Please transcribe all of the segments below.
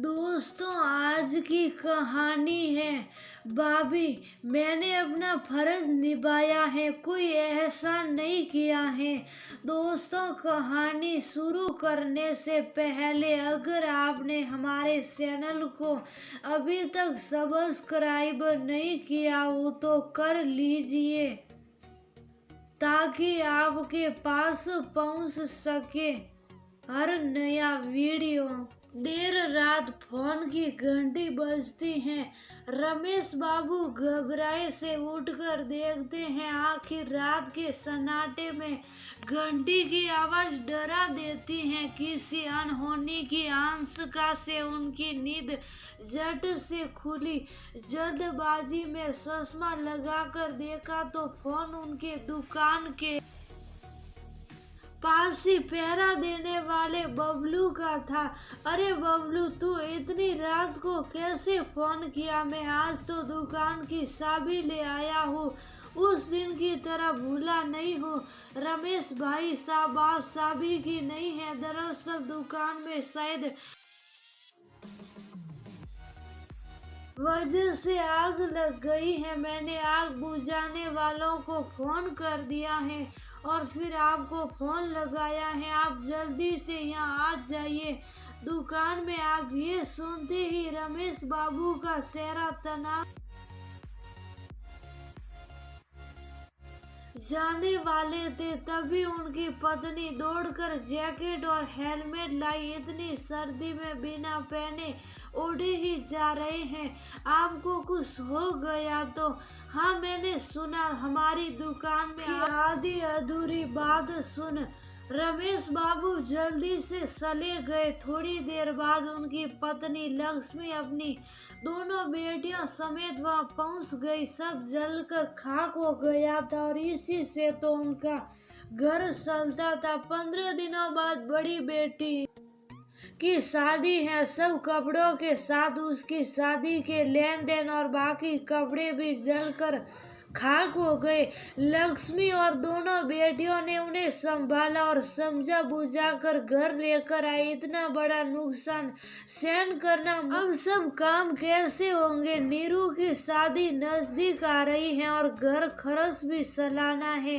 दोस्तों, आज की कहानी है भाभी। मैंने अपना फर्ज निभाया है, कोई एहसान नहीं किया है। दोस्तों, कहानी शुरू करने से पहले अगर आपने हमारे चैनल को अभी तक सब्सक्राइब नहीं किया हो तो कर लीजिए ताकि आपके पास पहुंच सके हर नया वीडियो। देर रात फोन की घंटी बजती है। रमेश बाबू घबराए से उठकर देखते हैं। आखिर रात के सन्नाटे में घंटी की आवाज डरा देती है। किसी अनहोनी की आशंका से उनकी नींद झट से खुली। जल्दबाजी में चश्मा लगाकर देखा तो फोन उनके दुकान के पास ही पहरा देने वाले बबलू का था। अरे बबलू, तू इतनी रात को कैसे फोन किया? मैं आज तो दुकान की चाबी ले आया हूँ, उस दिन की तरह भूला नहीं हूँ। रमेश भाई साहब, आज चाबी की नहीं है, दरअसल दुकान में शायद वजह से आग लग गई है। मैंने आग बुझाने वालों को फोन कर दिया है और फिर आपको फोन लगाया है। आप जल्दी से यहाँ आ जाइए, दुकान में आग। ये सुनते ही रमेश बाबू का चेहरा तनाव जाने वाले थे। तभी उनकी पत्नी दौड़कर जैकेट और हेलमेट लाई। इतनी सर्दी में बिना पहने उड़े ही जा रहे हैं, आपको कुछ हो गया तो? हाँ, मैंने सुना हमारी दुकान में आधी अधूरी बात सुन। रमेश बाबू जल्दी से चले गए। थोड़ी देर बाद उनकी पत्नी लक्ष्मी अपनी दोनों बेटियों समेत वहां पहुंच गई। सब जलकर खाक हो गया था और इसी से तो उनका घर चलता था। 15 दिनों बाद बड़ी बेटी की शादी है। सब कपड़ों के साथ उसकी शादी के लेन देन और बाकी कपड़े भी जलकर खाक हो गए। लक्ष्मी और दोनों बेटियों ने उन्हें संभाला और समझा बुझा कर घर लेकर आई। इतना बड़ा नुकसान सहन करना, अब सब काम कैसे होंगे? नीरू की शादी नजदीक आ रही है और घर खर्च भी चलाना है।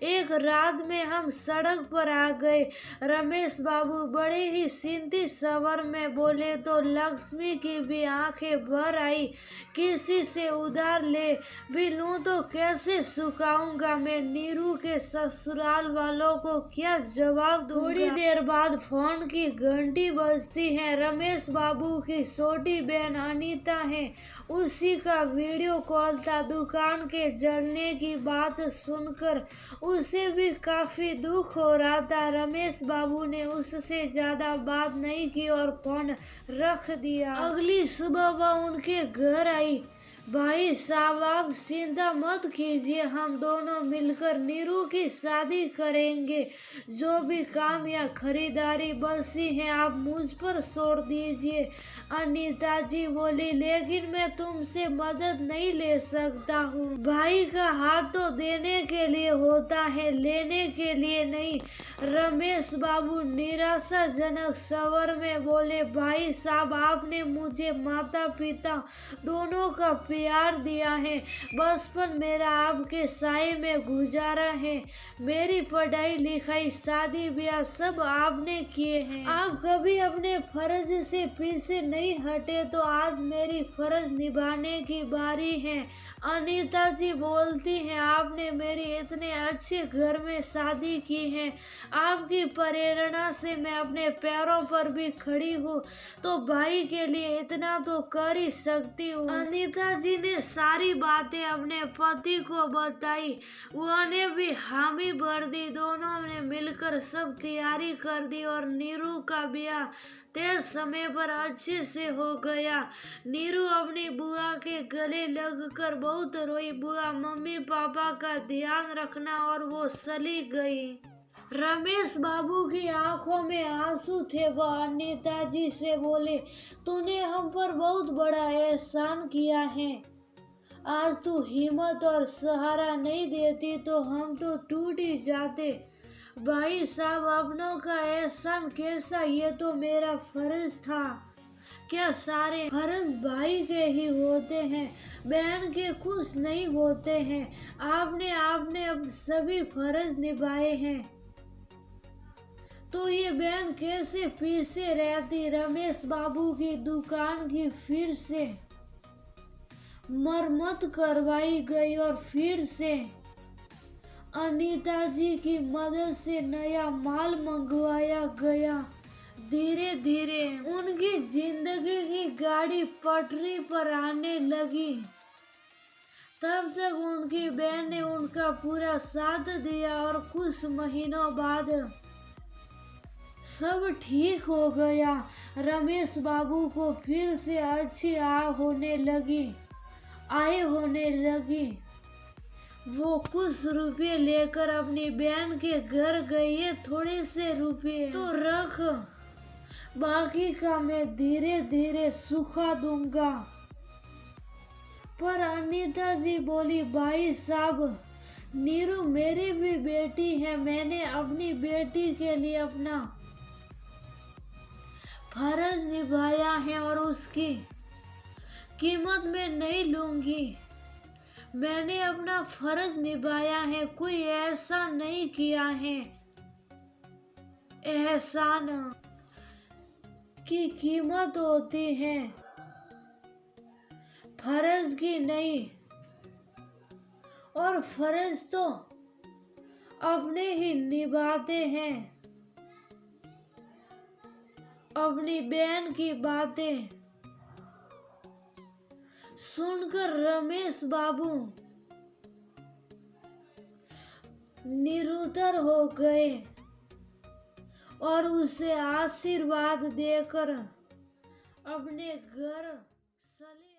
एक रात में हम सड़क पर आ गए। रमेश बाबू बड़े ही चिंतित स्वर में बोले तो लक्ष्मी की भी आंखें भर आई। किसी से उधार ले भी लूं तो कैसे चुकाऊंगा मैं? नीरू के ससुराल वालों को क्या जवाब दूंगा? थोड़ी देर बाद फोन की घंटी बजती है। रमेश बाबू की छोटी बहन अनीता है, उसी का वीडियो कॉल था। दुकान के जलने की बात सुनकर उसे भी काफी दुख हो रहा था। रमेश बाबू ने उससे ज्यादा बात नहीं की और फोन रख दिया। अगली सुबह वह उनके घर आई। भाई साहब, आप चिंता मत कीजिए, हम दोनों मिलकर नीरू की शादी करेंगे। जो भी काम या खरीदारी बची है आप मुझ पर छोड़ दीजिए। अनीता जी बोली, लेकिन मैं तुमसे मदद नहीं ले सकता हूँ। भाई का हाथ तो देने के लिए होता है, लेने के लिए नहीं। रमेश बाबू निराशाजनक स्वर में बोले, भाई साहब, आपने मुझे माता पिता दोनों का प्यार दिया है। बचपन मेरा आपके साए में गुजारा है। मेरी पढ़ाई लिखाई शादी ब्याह सब आपने किए हैं। आप कभी अपने फर्ज से पीछे नहीं हटे, तो आज मेरी फर्ज निभाने की बारी है। अनीता जी बोलती हैं, आपने मेरी इतने अच्छे घर में शादी की है। आपकी प्रेरणा से मैं अपने पैरों पर भी खड़ी हूँ, तो भाई के लिए इतना तो कर ही सकती हूँ। अनीता जी ने सारी बातें अपने पति को बताई। उन्होंने भी हामी भर दी। दोनों ने मिलकर सब तैयारी कर दी और नीरू का ब्याह तय समय पर अच्छे से हो गया। नीरू अपनी बुआ के गले लगकर बहुत रोई। बुआ, मम्मी पापा का ध्यान रखना, और वो चली गई। रमेश बाबू की आंखों में आंसू थे। वह अनीता जी से बोले, तूने हम पर बहुत बड़ा एहसान किया है। आज तू हिम्मत और सहारा नहीं देती तो हम तो टूट ही जाते। भाई साहब, अपनों का एहसान कैसा, ये तो मेरा फर्ज था। क्या सारे फर्ज भाई के ही होते हैं, बहन के कुछ नहीं होते हैं। आपने आपने अब सभी फर्ज निभाए हैं, तो ये बहन कैसे पीछे रहती। रमेश बाबू की दुकान की फिर से मरम्मत करवाई गई और फिर से अनीता जी की मदद से नया माल मंगवाया गया। धीरे धीरे उनकी जिंदगी की गाड़ी पटरी पर आने लगी। तब तक उनकी बहन ने उनका पूरा साथ दिया और कुछ महीनों बाद सब ठीक हो गया। रमेश बाबू को फिर से अच्छी आय होने लगी। वो कुछ रुपए लेकर अपनी बहन के घर गए। थोड़े से रुपए तो रख, बाकी का मैं धीरे धीरे सुखा दूंगा। पर अनीता जी बोली, भाई साहब, नीरू मेरी भी बेटी है। मैंने अपनी बेटी के लिए अपना फर्ज निभाया है और उसकी कीमत मैं नहीं लूंगी। मैंने अपना फर्ज निभाया है, कोई ऐसा नहीं किया है। एहसान की कीमत होती है, फर्ज की नहीं। और फर्ज तो अपने ही निभाते हैं। अपनी बहन की बातें सुनकर रमेश बाबू निरुत्तर हो गए और उसे आशीर्वाद देकर अपने घर चले